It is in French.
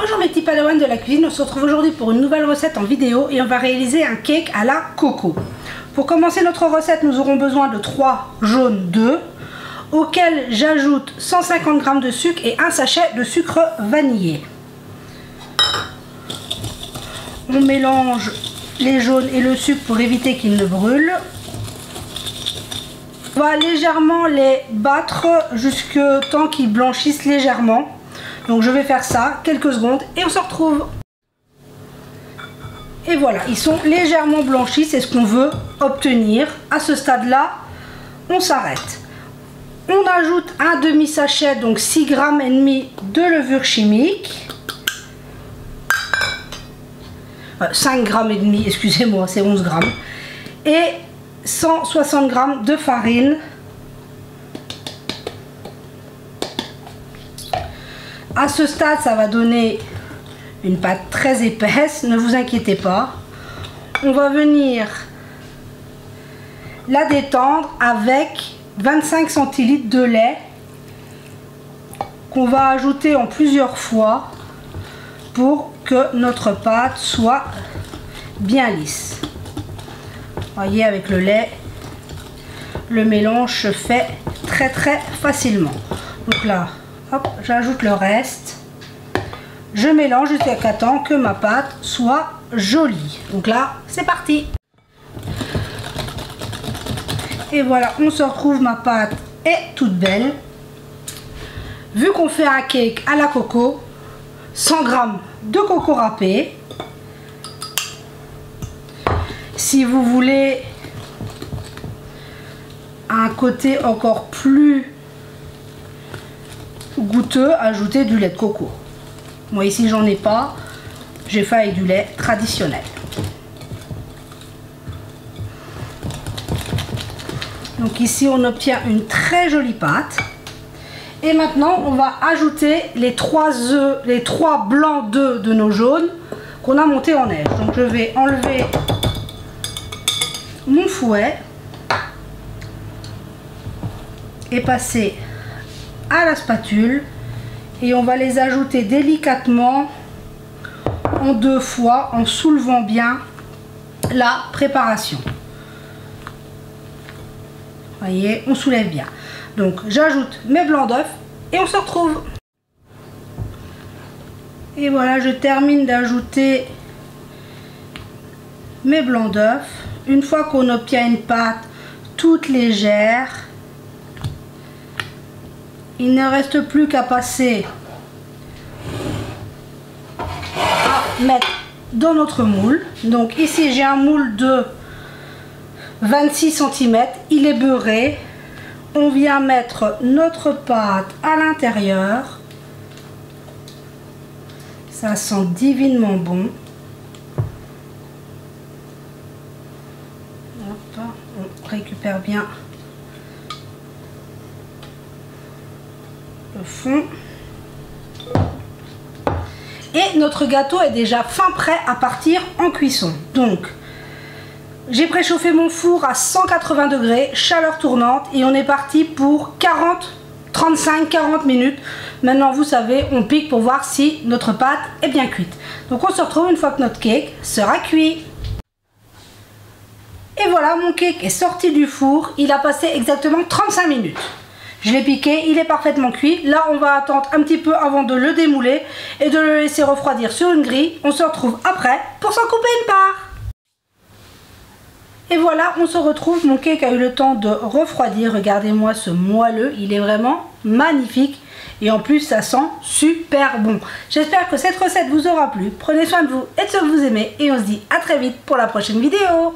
Bonjour mes petits padawans de la cuisine, on se retrouve aujourd'hui pour une nouvelle recette en vidéo et on va réaliser un cake à la coco. Pour commencer notre recette, nous aurons besoin de 3 jaunes d'œufs auxquels j'ajoute 150 g de sucre et un sachet de sucre vanillé. On mélange les jaunes et le sucre pour éviter qu'ils ne brûlent. On va légèrement les battre jusqu'à temps qu'ils blanchissent légèrement. Donc je vais faire ça quelques secondes et on se retrouve. Et voilà, ils sont légèrement blanchis, c'est ce qu'on veut obtenir. À ce stade-là, on s'arrête. On ajoute un demi-sachet, donc 6,5 g de levure chimique. 5,5 g, excusez-moi, c'est 11 g. Et 160 g de farine. À ce stade, ça va donner une pâte très épaisse, ne vous inquiétez pas. On va venir la détendre avec 25 centilitres de lait qu'on va ajouter en plusieurs fois pour que notre pâte soit bien lisse. Voyez, avec le lait, le mélange se fait très facilement. Donc là, hop, j'ajoute le reste. Je mélange jusqu'à temps que ma pâte soit jolie. Donc là, c'est parti. Et voilà, on se retrouve, ma pâte est toute belle. Vu qu'on fait un cake à la coco, 100 g de coco râpé. Si vous voulez un côté encore plus goûteux, ajoutez du lait de coco. Moi ici j'en ai pas, j'ai fait avec du lait traditionnel. Donc ici on obtient une très jolie pâte. Et maintenant on va ajouter les 3 blancs d'œufs de nos jaunes qu'on a montés en neige. Donc je vais enlever mon fouet et passer à la spatule et on va les ajouter délicatement en 2 fois en soulevant bien la préparation. Voyez, on soulève bien. Donc j'ajoute mes blancs d'œufs et on se retrouve. Et voilà, je termine d'ajouter mes blancs d'œufs. Une fois qu'on obtient une pâte toute légère, il ne reste plus qu'à passer à mettre dans notre moule. Donc ici j'ai un moule de 26 cm, il est beurré. On vient mettre notre pâte à l'intérieur. Ça sent divinement bon. Hop, on récupère bien le fond. Et notre gâteau est déjà fin prêt à partir en cuisson. Donc j'ai préchauffé mon four à 180 degrés, chaleur tournante, et on est parti pour 35-40 minutes. Maintenant vous savez, on pique pour voir si notre pâte est bien cuite. Donc on se retrouve une fois que notre cake sera cuit. Et voilà, mon cake est sorti du four, il a passé exactement 35 minutes. Je l'ai piqué, il est parfaitement cuit. Là, on va attendre un petit peu avant de le démouler et de le laisser refroidir sur une grille. On se retrouve après pour s'en couper une part. Et voilà, on se retrouve. Mon cake a eu le temps de refroidir. Regardez-moi ce moelleux, il est vraiment magnifique. Et en plus, ça sent super bon. J'espère que cette recette vous aura plu. Prenez soin de vous et de ceux que vous aimez. Et on se dit à très vite pour la prochaine vidéo.